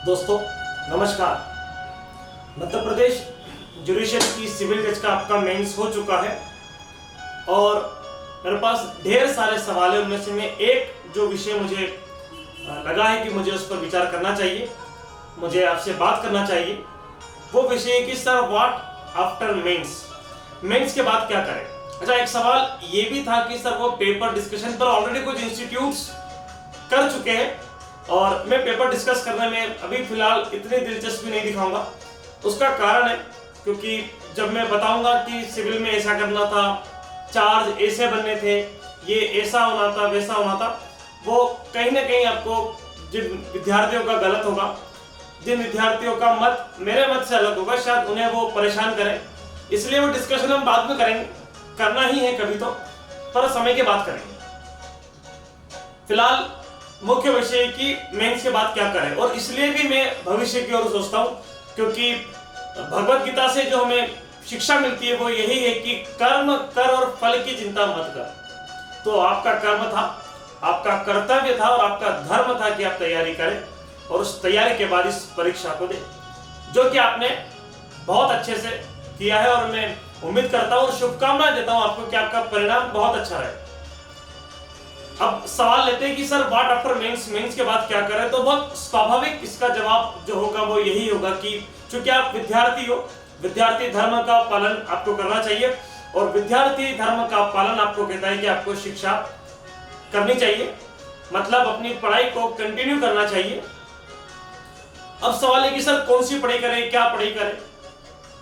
दोस्तों नमस्कार। मध्य प्रदेश जुडिशरी की सिविल जज का आपका मेंस हो चुका है और मेरे पास ढेर सारे सवाल है। उनमें से मैं एक जो विषय मुझे लगा है कि मुझे उस पर विचार करना चाहिए, मुझे आपसे बात करना चाहिए, वो विषय है कि सर व्हाट आफ्टर मेंस के बाद क्या करें। अच्छा, एक सवाल ये भी था कि सर वो पेपर डिस्कशन पर ऑलरेडी कुछ इंस्टीट्यूट्स कर चुके हैं और मैं पेपर डिस्कस करने में अभी फिलहाल इतनी दिलचस्पी नहीं दिखाऊंगा। उसका कारण है क्योंकि जब मैं बताऊंगा कि सिविल में ऐसा करना था, चार्ज ऐसे बनने थे, ये ऐसा होना था, वैसा होना था, वो कहीं ना कहीं आपको जिन विद्यार्थियों का गलत होगा, जिन विद्यार्थियों का मत मेरे मत से अलग होगा, शायद उन्हें वो परेशान करे। इसलिए वो डिस्कशन हम बाद में करेंगे, करना ही है कभी तो, पर समय के बाद करेंगे। फिलहाल मुख्य विषय कि मेंस के बाद क्या करें, और इसलिए भी मैं भविष्य की ओर सोचता हूं क्योंकि भगवत गीता से जो हमें शिक्षा मिलती है वो यही है कि कर्म कर और फल की चिंता मत कर। तो आपका कर्म था, आपका कर्तव्य था और आपका धर्म था कि आप तैयारी करें और उस तैयारी के बाद इस परीक्षा को दें, जो कि आपने बहुत अच्छे से किया है। और मैं उम्मीद करता हूं और शुभकामनाएं देता हूं आपको कि आपका परिणाम बहुत अच्छा रहे। अब सवाल लेते हैं कि सर व्हाट आफ्टर मेंस के बाद क्या करें। तो बहुत स्वाभाविक इसका जवाब जो होगा वो यही होगा कि चूंकि आप विद्यार्थी हो, विद्यार्थी धर्म का पालन आपको करना चाहिए और विद्यार्थी धर्म का पालन आपको कहता है कि आपको शिक्षा करनी चाहिए, मतलब अपनी पढ़ाई को कंटिन्यू करना चाहिए। अब सवाल है कि सर कौन सी पढ़ाई करें, क्या पढ़ाई करें।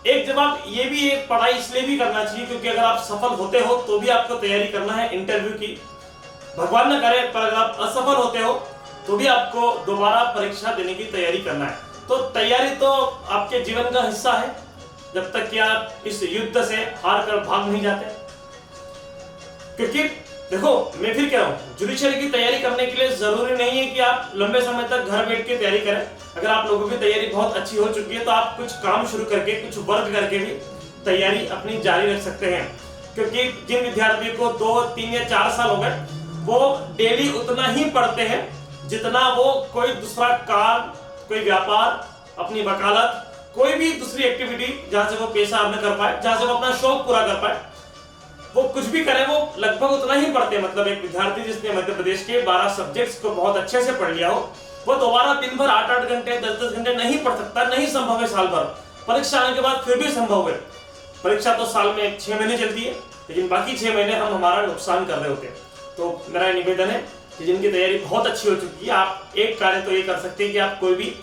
एक जवाब ये भी है, पढ़ाई इसलिए भी करना चाहिए क्योंकि अगर आप सफल होते हो तो भी आपको तैयारी करना है इंटरव्यू की, भगवान न करे पर अगर आप असफल होते हो तो भी आपको दोबारा परीक्षा देने की तैयारी करना है। तो तैयारी तो आपके जीवन का हिस्सा है जब तक कि आप इस युद्ध से हार कर भाग नहीं जाते। क्योंकि देखो, मैं फिर कह रहा हूं, जुडिशरी की तैयारी करने के लिए जरूरी नहीं है कि आप लंबे समय तक घर बैठ के तैयारी करें। अगर आप लोगों की तैयारी बहुत अच्छी हो चुकी है तो आप कुछ काम शुरू करके, कुछ वर्क करके भी तैयारी अपनी जारी रख सकते हैं। क्योंकि जिन विद्यार्थियों को 2, 3 या 4 साल हो गए वो डेली उतना ही पढ़ते हैं जितना वो कोई दूसरा काम, कोई व्यापार, अपनी वकालत, कोई भी दूसरी एक्टिविटी जहां से वो पैसा अर्न कर पाए, जहां से वो अपना शौक पूरा कर पाए, वो कुछ भी करे वो लगभग उतना ही पढ़ते हैं। मतलब एक विद्यार्थी जिसने मध्य प्रदेश के 12 सब्जेक्ट्स को बहुत अच्छे से पढ़ लिया हो, वो दोबारा दिन भर 8-8 घंटे 10-10 घंटे नहीं पढ़ सकता, नहीं संभव है साल भर। परीक्षा आने के बाद फिर भी संभव है। परीक्षा तो साल में 6 महीने चलती है, लेकिन बाकी 6 महीने हम हमारा नुकसान कर रहे होते हैं। तो मेरा निवेदन है कि जिनकी तैयारी बहुत अच्छी हो चुकी है, आप एक कार्य तो ये कर सकते हैं कि आप कोई भी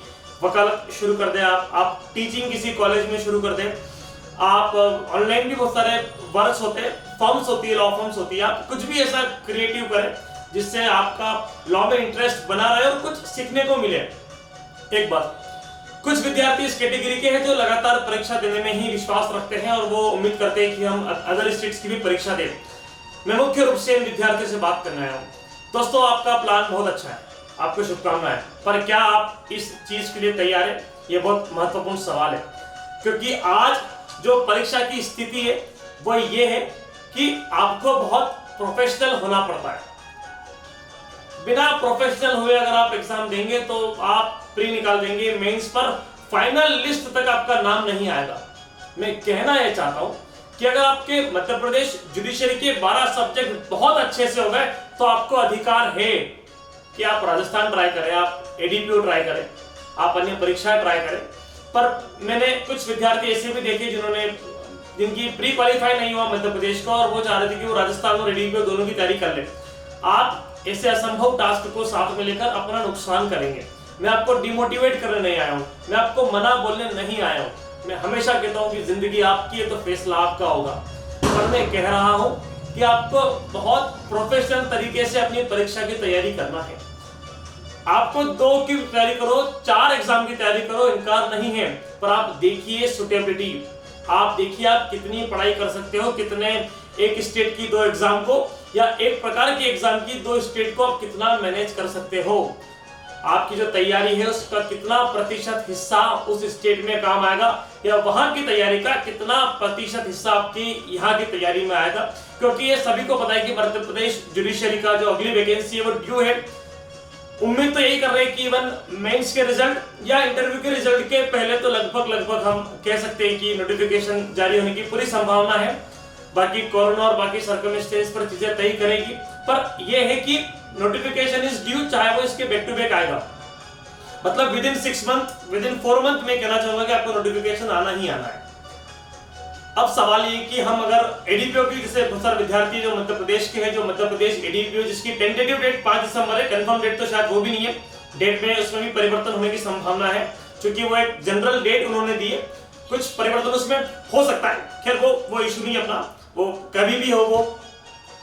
वकालत शुरू कर दें, आप टीचिंग किसी कॉलेज में शुरू कर दें, आप ऑनलाइन भी बहुत सारे वर्क्स होते हैं, फॉर्म्स होती है, लॉ फॉर्म्स होती है, आप कुछ भी ऐसा क्रिएटिव करें जिससे आपका लॉ में इंटरेस्ट बना रहे और कुछ सीखने को मिले। एक बात, कुछ विद्यार्थी इस कैटेगरी के हैं जो लगातार परीक्षा देने में ही विश्वास रखते हैं और वो उम्मीद करते हैं कि हम अदर स्टेट्स की भी परीक्षा दें। मैं मुख्य रूप से इन विद्यार्थियों से बात करने आया हूं। दोस्तों, आपका प्लान बहुत अच्छा है, आपको शुभकामनाएं, पर क्या आप इस चीज के लिए तैयार हैं? यह बहुत महत्वपूर्ण सवाल है क्योंकि आज जो परीक्षा की स्थिति है वो ये है कि आपको बहुत प्रोफेशनल होना पड़ता है। बिना प्रोफेशनल हुए अगर आप एग्जाम देंगे तो आप प्री निकाल देंगे, मेंस पर फाइनल लिस्ट तक आपका नाम नहीं आएगा। मैं कहना यह चाहता हूं कि अगर आपके मध्य प्रदेश जुडिशरी के 12 सब्जेक्ट बहुत अच्छे से हो गए तो आपको अधिकार है कि आप राजस्थान ट्राई करें, आप एडीपीओ ट्राई करें, आप अन्य परीक्षाएं ट्राई करें। पर मैंने कुछ विद्यार्थी ऐसे भी देखे जिनकी प्री क्वालिफाई नहीं हुआ मध्य प्रदेश का और वो चाह रहे थे कि वो राजस्थान और एडीपीओ दोनों की तैयारी कर ले। आप ऐसे असंभव टास्क को साथ में लेकर अपना नुकसान करेंगे। मैं आपको डिमोटिवेट करने नहीं आया हूँ, मैं आपको मना बोलने नहीं आया हूँ। मैं हमेशा कहता हूं कि जिंदगी आपकी है तो फैसला आपका होगा, पर मैं कह रहा हूं कि आपको बहुत प्रोफेशनल तरीके से अपनी परीक्षा की तैयारी करना है। आपको 2 की तैयारी करो, 4 एग्जाम की तैयारी करो, इनकार नहीं है, पर आप देखिए सुटेबिलिटी, आप देखिए आप कितनी पढ़ाई कर सकते हो, कितने एक स्टेट की 2 एग्जाम को या एक प्रकार की एग्जाम की 2 स्टेट को आप कितना मैनेज कर सकते हो। आपकी जो तैयारी है उसका कितना प्रतिशत हिस्सा उस स्टेट में काम आएगा या वहां की तैयारी का कितना प्रतिशत हिस्सा आपकी यहाँ की तैयारी में आएगा। क्योंकि ये सभी को पता है कि मध्य प्रदेश जुडिशरी का जो अगली वैकेंसी है वो ड्यू है उम्मीद तो यही कर रहे हैं कि इवन मेंस के रिजल्ट या इंटरव्यू के रिजल्ट के पहले तो लगभग हम कह सकते हैं कि नोटिफिकेशन जारी होने की पूरी संभावना है। बाकी कोरोना और बाकी सर्कमस्टेंस पर चीजें तय करेगी, पर यह है कि नोटिफिकेशन इज ड्यू, चाहे वो इसके बैक टू बैक आएगा, मतलब with in 6 month, with in 4 month में कहना चाहूंगा कि आपको नोटिफिकेशन आना ही आना है। अब सवाल ये कि हम अगर एडीपीओ की, जैसे बहुत सारे विद्यार्थी जो मध्य प्रदेश के हैं, जो मध्य प्रदेश एडीपीओ जिसकी टेंटेटिव डेट 5 दिसंबर है, कंफर्म डेट तो शायद वो भी नहीं है, डेट में उसमें भी परिवर्तन होने की संभावना है, क्योंकि वो एक जनरल डेट उन्होंने दी है, कुछ परिवर्तन उसमें हो सकता है, खैर वो इशू नहीं अपना, वो कभी भी हो वो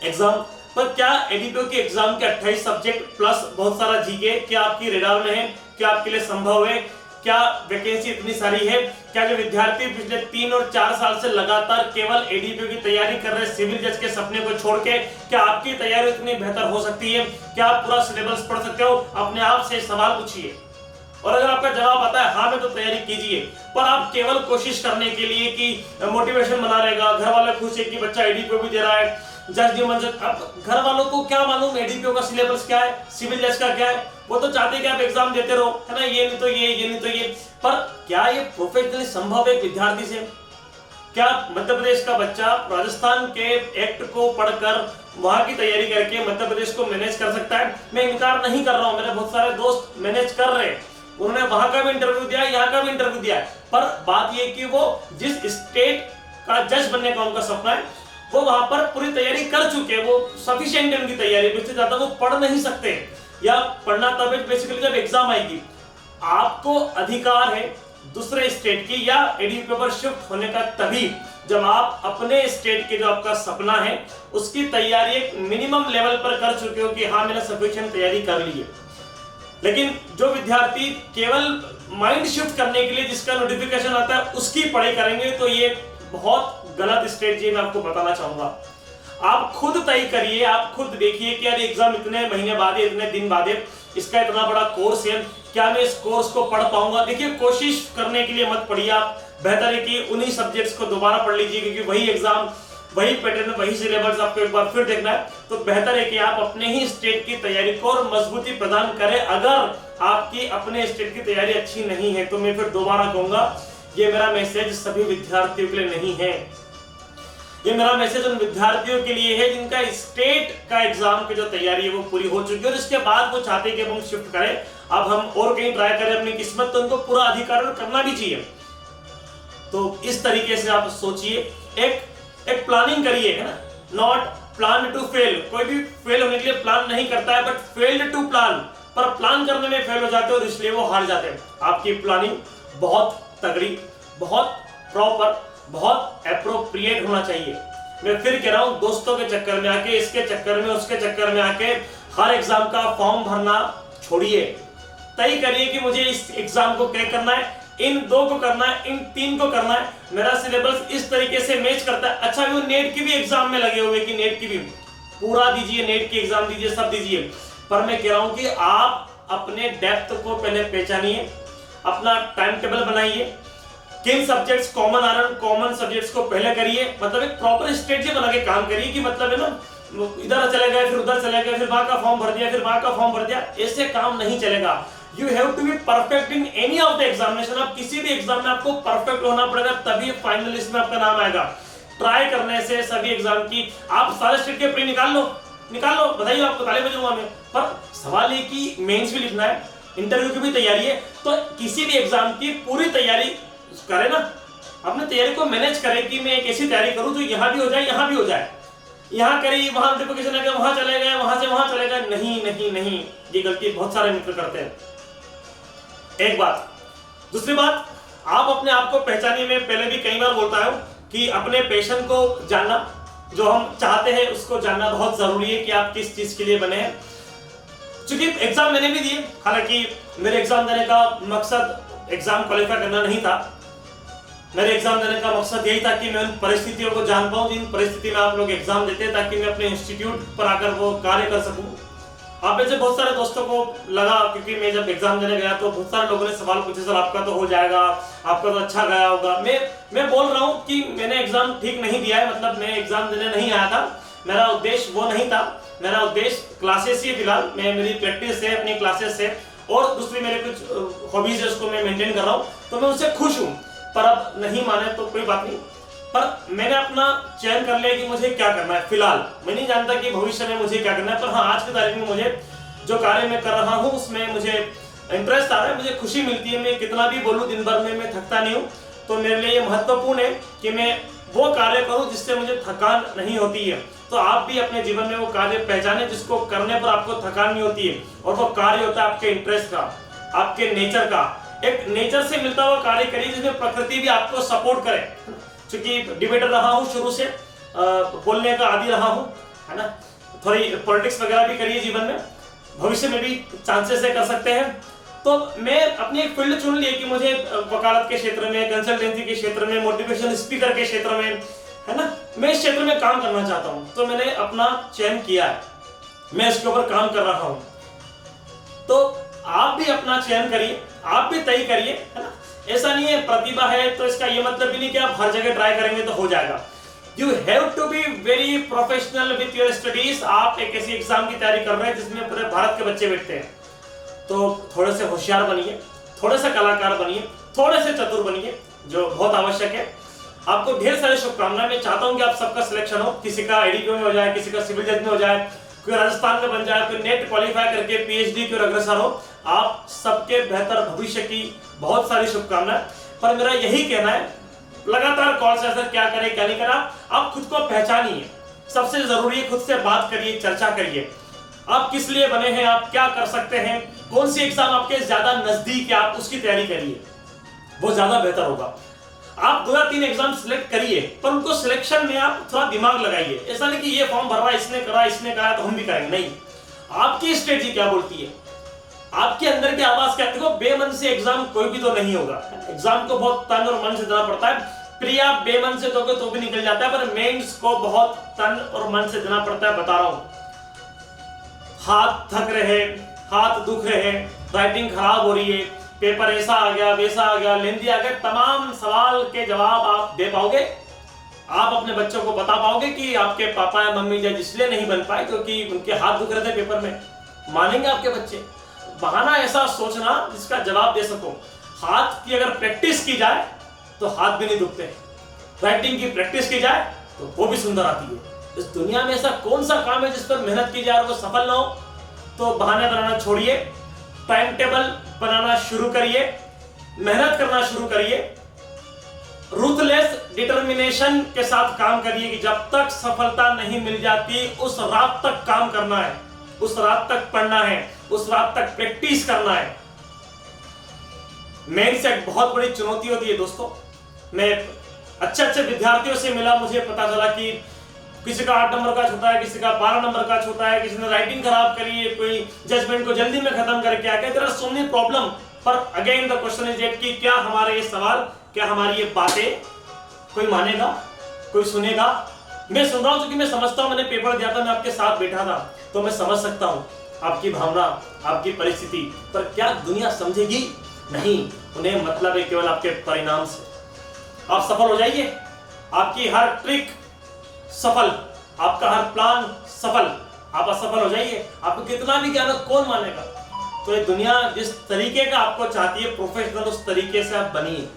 एग्जाम। पर क्या एडीपीओ के एग्जाम के 28 सब्जेक्ट प्लस बहुत सारा जीके क्या आपकी रेडार में है, क्या आपके लिए संभव है, क्या वैकेंसी इतनी सारी है, क्या जो विद्यार्थी पिछले 3 और 4 साल से लगातार केवल एडीपीओ की तैयारी कर रहे सिविल जज के सपने को छोड़ के, क्या आपकी तैयारी इतनी बेहतर हो सकती है, क्या आप पूरा सिलेबस पढ़ सकते हो? अपने आप से सवाल पूछिए, और अगर आपका जवाब आता है हाँ मैं तो तैयारी कीजिए, पर आप केवल कोशिश करने के लिए कि मोटिवेशन बना रहेगा, घर वाले खुश है कि बच्चा एडीपीओ भी दे रहा है, जज जी मंजर, अब घर वालों को क्या मालूम एडीपीओ का सिलेबस क्या है, सिविल जज का क्या है, वो तो चाहते हैं कि आप एग्जाम देते रहो, है ना, ये नहीं तो ये नहीं तो ये। पर क्या ये प्रोफेशनली संभव है विद्यार्थी से? क्या मध्य प्रदेश का बच्चा राजस्थान के एक्ट को पढ़कर वहां की तैयारी करके मध्य प्रदेश को मैनेज कर सकता है? मैं इनकार नहीं कर रहा हूं, मेरे बहुत सारे दोस्त मैनेज कर रहे हैं, उन्होंने वहां का भी इंटरव्यू दिया, यहाँ का भी इंटरव्यू दिया है, पर बात यह कि वो जिस स्टेट का जज बनने का उनका सपना है वो वहां पर पूरी तैयारी कर चुके हैं, वो सफिशिएंट है उनकी तैयारी, इससे ज्यादा वो पढ़ नहीं सकते, या पढ़ना तब बेसिकली जब एग्जाम आएगी। आपको अधिकार है दूसरे स्टेट की या एडीपीओ पर शिफ्ट होने का तभी जब आप अपने स्टेट के जो आपका सपना है उसकी तैयारी एक मिनिमम लेवल पर कर चुके हो कि हाँ मैंने सफिशिएंट तैयारी कर ली है। लेकिन जो विद्यार्थी केवल माइंड शिफ्ट करने के लिए जिसका नोटिफिकेशन आता है उसकी पढ़ाई करेंगे तो ये बहुत गलत स्ट्रेटजी मैं आपको बताना चाहूंगा। आप खुद तय करिए, आप खुद देखिए कि यार एग्जाम इतने महीने बाद है, इतने दिन बाद है, इसका इतना बड़ा कोर्स है, क्या मैं इस कोर्स को पढ़ पाऊंगा? देखिए कोशिश करने के लिए मत पढ़िए आप, बेहतर है कि उन्हीं सब्जेक्ट्स को दोबारा पढ़ लीजिए, क्योंकि वही एग्जाम, वही पैटर्न, वही सिलेबस आपको एक बार फिर देखना है, तो बेहतर है कि आप अपने ही स्टेट की तैयारी को और मजबूती प्रदान करें। अगर आपकी अपने स्टेट की तैयारी अच्छी नहीं है तो मैं फिर दोबारा कहूंगा ये मेरा मैसेज सभी विद्यार्थियों के लिए नहीं है, ये मेरा मैसेज उन विद्यार्थियों के लिए है जिनका स्टेट का एग्जाम की जो तैयारी है वो पूरी हो चुकी है और इसके बाद वो चाहते हैं कि हम शिफ्ट करें, अब हम और कहीं ट्राई करें अपनी किस्मत, तो उनको पूरा अधिकार करना भी चाहिए। तो इस तरीके से आप सोचिए, एक प्लानिंग करिए, है ना, नॉट प्लान टू फेल। कोई भी फेल होने के लिए प्लान नहीं करता है, बट फेल्ड टू प्लान, पर प्लान करने में फेल हो जाते हैं और इसलिए वो हार जाते हैं। आपकी प्लानिंग बहुत तगड़ी, बहुत प्रॉपर, बहुत एप्रोप्रिएट होना चाहिए। मैं फिर कह रहा हूं, दोस्तों के चक्कर में आके, इसके चक्कर में, उसके चक्कर में आके हर एग्जाम का फॉर्म भरना छोड़िए। तय करिए कि मुझे इस एग्जाम को क्रैक करना है, इन 2 को करना है, इन 3 को करना है, मेरा सिलेबस इस तरीके से मैच करता है। अच्छा वो नेट की भी एग्जाम में लगे हुए कि नेट की भी पूरा दीजिए, नेट की एग्जाम दीजिए, सब दीजिए, पर मैं कह रहा हूं कि आप अपने डेप्थ को पहले पहचानिए, अपना टाइम टेबल बनाइए, किन सब्जेक्ट्स कॉमन आ रहे हैं, कॉमन सब्जेक्ट्स को पहले करिए, मतलब एक प्रॉपर स्ट्रेटजी बना के काम करिए कि मतलब है ना इधर चले गए, फिर उधर चले गए, फिर वहां का फॉर्म भर दिया, फिर वहां का फॉर्म भर दिया, ऐसे काम नहीं चलेगा। You have to be perfect in any of the examination. आप किसी भी एग्जाम में आपको परफेक्ट होना पड़ेगा, तभी फाइनल लिस्ट में आपका नाम आएगा। ट्राई करने से सभी एग्जाम की आप सारे स्टेट के प्री निकाल लो, बताइए, आपको ताली बजाऊंगा मैं। पर सवाल ये कि मेंस भी लिखना है, इंटरव्यू की भी तैयारी है, तो किसी भी एग्जाम की पूरी तैयारी करें ना, अपने तैयारी को मैनेज करें कि मैं एक ऐसी तैयारी करूं जो यहां भी हो जाए, यहां भी हो जाए, यहां करी, वहां नोटिफिकेशन आ गया, वहां चले गए, वहां से वहां चले गए। नहीं, ये गलती बहुत सारे मित्र करते हैं। एक बात। दूसरी बात, आप अपने आप को पहचानिए। मैं पहले भी कई बार बोलता हूं कि अपने पैशन को जानना, जो हम चाहते हैं उसको जानना बहुत जरूरी है कि आप किस चीज के लिए बने हैं। चूंकि एग्जाम मैंने भी दिए, हालांकि मेरे एग्जाम देने का मकसद एग्जाम क्वालिफाई करना नहीं था, मेरे एग्जाम देने का मकसद यही था कि मैं उन परिस्थितियों को जान पाऊं जिन परिस्थिति में आप लोग एग्जाम देते हैं, ताकि मैं अपने इंस्टीट्यूट पर आकर वो कार्य कर सकूं। आप में से बहुत सारे दोस्तों को लगा, क्योंकि मैं जब एग्जाम देने गया तो बहुत सारे लोगों ने सवाल पूछे, सर आपका तो हो जाएगा, आपका तो अच्छा गया होगा। मैं बोल रहा हूं कि मैंने एग्जाम ठीक नहीं दिया है, मतलब मैं एग्जाम देने नहीं आया था, मेरा उद्देश्य वो नहीं था। मेरा उद्देश्य क्लासेस ही फिलहाल मेरी प्रैक्टिस है, अपनी क्लासेस है, और दूसरी मेरे कुछ हॉबीज है उसको मैं मेंटेन कर रहा हूँ, तो मैं उससे खुश हूँ। पर अब नहीं माने तो कोई बात नहीं, पर मैंने अपना चयन कर लिया कि मुझे क्या करना है। फिलहाल मैं नहीं जानता कि भविष्य में मुझे क्या करना है, पर हाँ आज की तारीख में मुझे जो कार्य मैं कर रहा हूँ उसमें मुझे इंटरेस्ट आ रहा है, मुझे खुशी मिलती है। मैं कितना भी बोलूँ दिन भर में मैं थकता नहीं हूँ। तो मेरे लिए ये महत्वपूर्ण है कि मैं वो कार्य करूँ जिससे मुझे थकान नहीं होती है। तो आप भी अपने जीवन में वो कार्य पहचाने जिसको करने पर आपको थकान नहीं होती है, और वो कार्य होता है आपके इंटरेस्ट का, आपके नेचर का। एक नेचर से मिलता हुआ कार्य करिए जिसमें प्रकृति भी आपको सपोर्ट करे। क्योंकि डिबेटर रहा हूँ शुरू से, बोलने का आदी रहा हूँ, है ना। थोड़ी पॉलिटिक्स वगैरह भी करिए जीवन में, भविष्य में भी चांसेस है कर सकते हैं। तो मैं अपनी एक फील्ड चुन ली कि मुझे वकालत के क्षेत्र में, कंसल्टेंसी के क्षेत्र में, मोटिवेशन स्पीकर के क्षेत्र में, है ना, मैं इस क्षेत्र में काम करना चाहता हूँ। तो मैंने अपना चयन किया है, मैं इसके ऊपर काम कर रहा हूँ। तो आप भी अपना चयन करिए, आप भी तय करिए, है ना। ऐसा नहीं है प्रतिभा है तो इसका ये मतलब भी नहीं कि आप हर जगह ट्राई करेंगे तो हो जाएगा। You have to be very professional with your studies. आप एक ऐसी एग्जाम की तैयारी कर रहे हैं जिसमें पूरे भारत के बच्चे बैठते हैं, तो थोड़े से होशियार बनिए, थोड़े से कलाकार बनिए, थोड़े से चतुर बनिए, जो बहुत आवश्यक है। आपको ढेर सारी शुभकामनाएं। मैं चाहता हूं कि आप सबका सिलेक्शन हो, किसी का एडीपीओ में हो जाए, किसी का सिविल जज में हो जाए, कोई राजस्थान में बन जाए, कोई नेट क्वालिफाई करके पीएचडी की ओर अग्रसर हो। आप सबके बेहतर भविष्य की बहुत सारी शुभकामनाएं। पर मेरा यही कहना है, लगातार कॉल से सर क्या करें क्या नहीं करें, आप खुद को पहचानिए। सबसे जरूरी है खुद से बात करिए, चर्चा करिए, आप किस लिए बने हैं, आप क्या कर सकते हैं, कौन सी एग्जाम आपके ज्यादा नजदीक है, आप उसकी तैयारी करिए, वो ज्यादा बेहतर होगा। आप 2 या 3 एग्जाम सिलेक्ट करिए, पर उनको सिलेक्शन में आप थोड़ा दिमाग लगाइए। ऐसा नहीं कि ये फॉर्म भर रहा है, इसने करा, इसने करा तो हम भी करेंगे, नहीं। आपकी स्ट्रेटजी क्या बोलती है, आपके अंदर की आवाज क्या। देखो, बेमन से एग्जाम कोई भी तो नहीं होगा, एग्जाम को बहुत तन और मन से देना पड़ता है। प्रिया बेमन से दोगे तो भी निकल जाता है, पर मेंस को बहुत तन और मन से देना पड़ता है, बता रहा हूं। हाथ थक रहे, हाथ दुख रहे, राइटिंग खराब हो रही है, पेपर ऐसा आ गया, वैसा आ गया, लेंदी आ गया, तमाम सवाल के जवाब आप दे पाओगे। आप अपने बच्चों को बता पाओगे कि आपके पापा या मम्मी जज इसलिए नहीं बन पाए क्योंकि उनके हाथ दुख रहे थे पेपर में। मानेंगे आपके बच्चे? बहाना ऐसा सोचना जिसका जवाब दे सको। हाथ की अगर प्रैक्टिस की जाए तो हाथ भी नहीं दुखते, राइटिंग की प्रैक्टिस की जाए तो वो भी सुंदर आती है। इस दुनिया में ऐसा कौन सा काम है जिस पर मेहनत की जाए और वो सफल ना हो? तो बहाने बनाना छोड़िए, टाइम टेबल बनाना शुरू करिए, मेहनत करना शुरू करिए, रूथलेस डिटर्मिनेशन के साथ काम करिए कि जब तक सफलता नहीं मिल जाती उस रात तक काम करना है, उस रात तक पढ़ना है, उस रात तक प्रैक्टिस करना है। मेंस एक बहुत बड़ी चुनौती होती है दोस्तों। मैं अच्छे विद्यार्थियों से मिला, मुझे पता चला कि किसी का 8 नंबर का छोटा है, किसी का 12 नंबर का छोटा है, किसी ने राइटिंग खराब करी है, कोई जजमेंट को जल्दी में खत्म करके आ गया। There are so many problem. पर again the question is that कि क्या हमारे ये सवाल, क्या हमारी ये बातें कोई मानेगा, कोई सुनेगा? मैं सुन रहा हूं क्योंकि मैं समझता हूं, मैंने पेपर दिया था, मैं आपके साथ बैठा था, तो मैं समझ सकता हूं आपकी भावना, आपकी परिस्थिति। पर क्या दुनिया समझेगी? नहीं, उन्हें मतलब है केवल आपके परिणाम से। आप सफल हो जाइए, आपकी हर ट्रिक सफल, आपका हर प्लान सफल, आप असफल हो जाइए, आपको कितना भी ज्ञान कौन मानेगा? तो ये दुनिया जिस तरीके का आपको चाहती है प्रोफेशनल, उस तरीके से आप बनिए।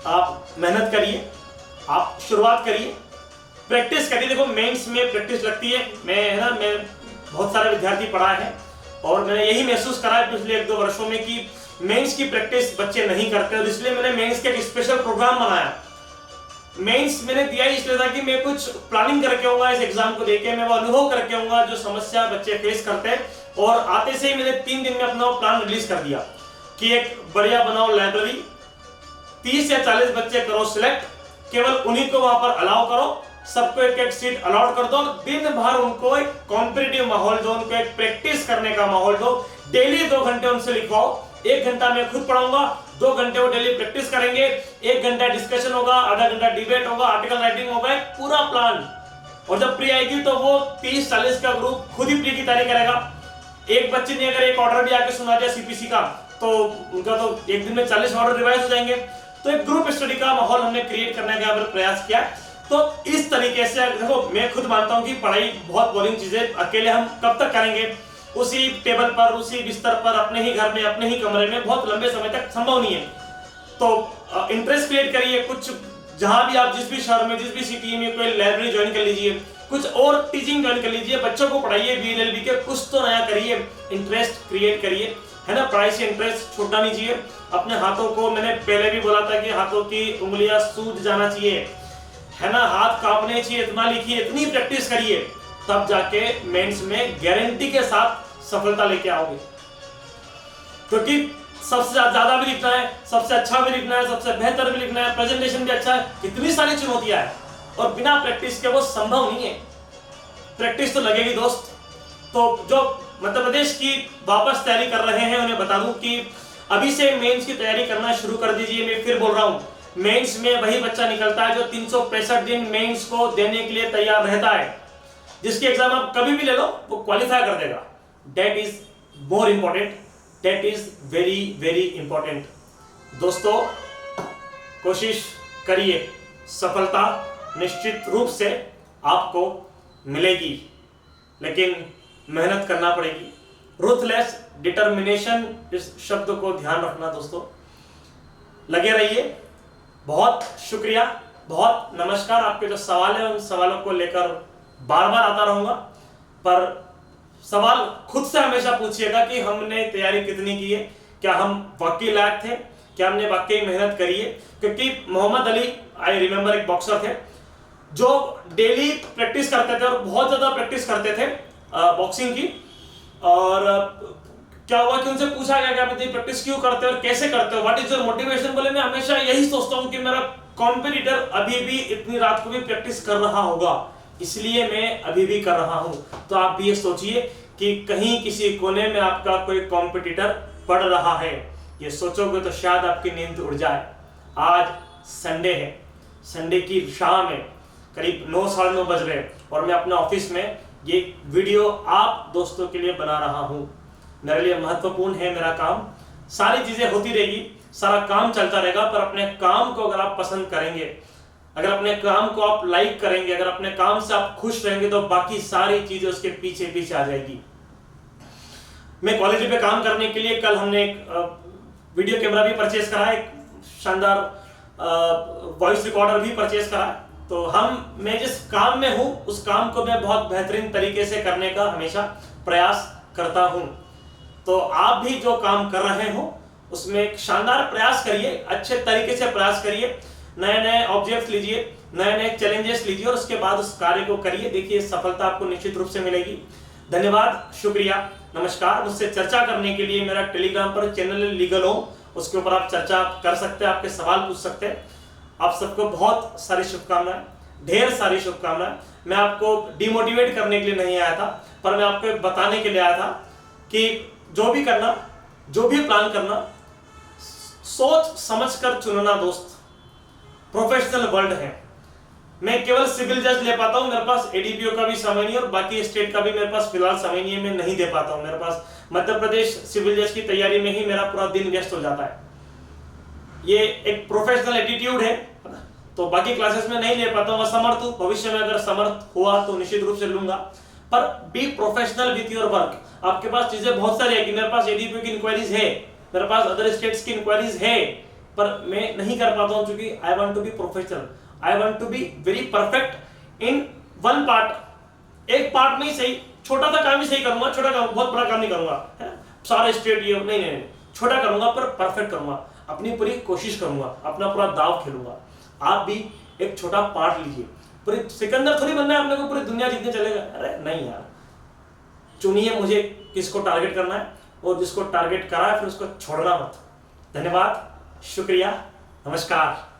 आप मेहनत करिए, आप शुरुआत करिए, प्रैक्टिस करिए। देखो, मेंस में प्रैक्टिस लगती है। मैं बहुत सारे विद्यार्थी पढ़ाए हैं और मैंने यही महसूस करा है पिछले 1-2 वर्षों में कि मेंस की प्रैक्टिस बच्चे नहीं करते, और इसलिए मैंने मेंस का एक स्पेशल प्रोग्राम बनाया। मेंस मैंने दिया इसलिए था कि मैं कुछ प्लानिंग करके आऊंगा इस एग्जाम को देके, मैं वो अनुभव करके आऊंगा जो समस्या बच्चे फेस करते हैं। और आते से ही मैंने 3 दिन में अपना प्लान रिलीज कर दिया कि एक बढ़िया बनाओ लाइब्रेरी, 30 या 40 बच्चे करो सिलेक्ट, केवल उन्हीं को वहां पर अलाउ करो, सबको एक सीट अलॉट कर दो, दिन भर उनको एक कॉम्पिटिटिव माहौल दो, उनको एक प्रैक्टिस करने का माहौल दो, डेली 2 घंटे उनसे लिखवाओ। 1 घंटा मैं खुद पढ़ाऊंगा, 2 घंटे वो डेली प्रैक्टिस करेंगे, 1 घंटा डिस्कशन होगा, आधा घंटा डिबेट होगा, आर्टिकल राइटिंग होगा, एक पूरा प्लान। और जब प्री आएगी तो वो 30-40 का ग्रुप खुद ही प्री की तैयारी करेगा। एक बच्चे ने अगर एक ऑर्डर भी आके सुना दिया सीपीसी का, तो उनका तो एक दिन में 40 ऑर्डर रिवाइज हो जाएंगे। तो एक ग्रुप स्टडी का माहौल हमने क्रिएट करने का प्रयास किया। तो इस तरीके से देखो, मैं खुद मानता हूं कि पढ़ाई बहुत बोरिंग चीज है, अकेले हम कब तक करेंगे, उसी टेबल पर, उसी बिस्तर पर, अपने ही घर में, अपने ही कमरे में, बहुत लंबे समय तक संभव नहीं है। तो इंटरेस्ट क्रिएट करिए, कुछ जहां भी आप, जिस भी शहर में, जिस भी सिटी में, कोई लाइब्रेरी ज्वाइन कर लीजिए, कुछ और टीचिंग ज्वाइन कर लीजिए, बच्चों को पढ़ाइए, बीएलएलबी के कुछ तो नया करिए, इंटरेस्ट क्रिएट करिए, है ना। पढ़ाई से इंटरेस्ट छूटना नहीं चाहिए। अपने हाथों को, मैंने पहले भी बोला था कि हाथों की उंगलियां सूज जाना चाहिए, है ना, हाथ कांपने चाहिए, इतना लिखिए, इतनी प्रैक्टिस करिए, तब जाके मेंस में गारंटी के साथ सफलता लेके आओगे। क्योंकि सबसे ज्यादा भी लिखना है, सबसे अच्छा भी लिखना है, सबसे बेहतर भी लिखना है, प्रेजेंटेशन भी अच्छा है, कितनी सारी चुनौतियां हैं, और बिना प्रैक्टिस के वो संभव नहीं है। प्रैक्टिस तो लगेगी दोस्त। तो जो मध्य प्रदेश की वापस तैयारी कर रहे हैं, उन्हें बता दूं कि अभी से मेंस की तैयारी करना शुरू कर दीजिए। मैं फिर बोल रहा हूं, मेंस में वही बच्चा निकलता है जो 365 दिन मेंस को देने के लिए तैयार रहता है। जिसकी एग्जाम आप कभी भी ले लो, वो क्वालिफाई कर देगा। That is more important, that is very very important. दोस्तों, कोशिश करिए, सफलता निश्चित रूप से आपको मिलेगी, लेकिन मेहनत करना पड़ेगी। रूथलेस डिटर्मिनेशन, इस शब्द को ध्यान रखना दोस्तों। लगे रहिए। बहुत शुक्रिया, बहुत नमस्कार। आपके जो सवाल है, उन सवालों को लेकर बार बार आता रहूंगा, पर सवाल खुद से हमेशा पूछिएगा कि हमने तैयारी कितनी की है, क्या हम वाकई लायक थे, क्या हमने वाकई मेहनत करी है। क्योंकि मोहम्मद अली, आई रिमेंबर, एक बॉक्सर थे जो डेली प्रैक्टिस करते थे और बहुत ज्यादा प्रैक्टिस करते थे बॉक्सिंग की। और क्या हुआ कि उनसे पूछा गया कि आप इतनी प्रैक्टिस क्यों करते हो और कैसे करते हो, व्हाट इज योर मोटिवेशन। बोले, मैं हमेशा यही सोचता हूं कि मेरा कॉम्पिटिटर अभी भी इतनी रात को भी प्रैक्टिस कर रहा होगा, इसलिए मैं अभी भी कर रहा हूं। तो आप भी ये सोचिए कि कहीं किसी कोने में आपका कोई कॉम्पिटिटर पढ़ रहा है। ये सोचोगे तो शायद आपकी नींद उड़ जाए। आज संडे है, संडे की शाम है, करीब 9 साढ़े 9 बज रहे हैं, और मैं अपने ऑफिस में ये वीडियो आप दोस्तों के लिए बना रहा हूं। मेरे लिए महत्वपूर्ण है मेरा काम। सारी चीजें होती रहेगी, सारा काम चलता रहेगा, पर अपने काम को अगर आप पसंद करेंगे, अगर अपने काम को आप लाइक करेंगे, अगर अपने काम से आप खुश रहेंगे, तो बाकी सारी चीजें उसके पीछे पीछे आ जाएगी। मैं क्वालिटी पे काम करने के लिए कल हमने एक वीडियो कैमरा भी परचेज करा, एक शानदार वॉइस रिकॉर्डर भी परचेज करा। तो मैं जिस काम में हूं, उस काम को मैं बहुत बेहतरीन तरीके से करने का हमेशा प्रयास करता हूं। तो आप भी जो काम कर रहे हो उसमें एक शानदार प्रयास करिए, अच्छे तरीके से प्रयास करिए, नए नए ऑब्जेक्ट्स लीजिए, नए नए चैलेंजेस लीजिए, और उसके बाद उस कार्य को करिए। देखिए, सफलता आपको निश्चित रूप से मिलेगी। धन्यवाद, शुक्रिया, नमस्कार। मुझसे चर्चा करने के लिए मेरा टेलीग्राम पर चैनल लीगल होम, उसके ऊपर आप चर्चा कर सकते हैं, आपके सवाल पूछ सकते हैं। आप सबको बहुत सारी शुभकामनाएं, ढेर सारी शुभकामनाएं। मैं आपको डिमोटिवेट करने के लिए नहीं आया था, पर मैं आपको बताने के लिए आया था कि जो भी करना, जो भी प्लान करना, सोच समझकर चुनना दोस्त। प्रोफेशनल वर्ल्ड है। मैं केवल सिविल जज ले पाता हूं, मेरे पास एडीपीओ का भी समय नहीं, और बाकी स्टेट का भी मेरे पास फिलहाल समय नहीं है, मैं नहीं दे पाता हूं। मेरे पास मध्य प्रदेश सिविल जज की तैयारी में ही मेरा पूरा दिन व्यस्त हो जाता है। ये एक प्रोफेशनल एटीट्यूड है, तो बाकी क्लासेस में नहीं ले पाता हूं। असमर्थ हूं, भविष्य में अगर समर्थ हुआ तो निश्चित रूप से लूंगा, पर be professional with your work. आपके पास चीजें बहुत सारी है कि मेरे पास एडीपीओ की इंक्वायरीज है, मेरे पास अदर स्टेट्स की इंक्वायरीज है, पर मैं नहीं कर पाता हूं क्योंकि I want to be professional, I want to be very perfect in one part. एक पार्ट में ही सही, छोटा सा काम ही सही करूंगा, छोटा काम, बहुत बड़ा काम नहीं करूंगा, है सारे स्टेट ये नहीं, छोटा करूंगा पर परफेक्ट करूंगा, अपनी पूरी कोशिश करूंगा, अपना पूरा दाव खेलूंगा। आप भी एक छोटा पार्ट लीजिए। पूरे सिकंदर थोड़ी बनना है अपने को, पूरी दुनिया जीतने चलेगा, अरे नहीं यार। चुनिए मुझे किसको टारगेट करना है, और जिसको टारगेट करा है फिर उसको छोड़ना मत। धन्यवाद, शुक्रिया, नमस्कार।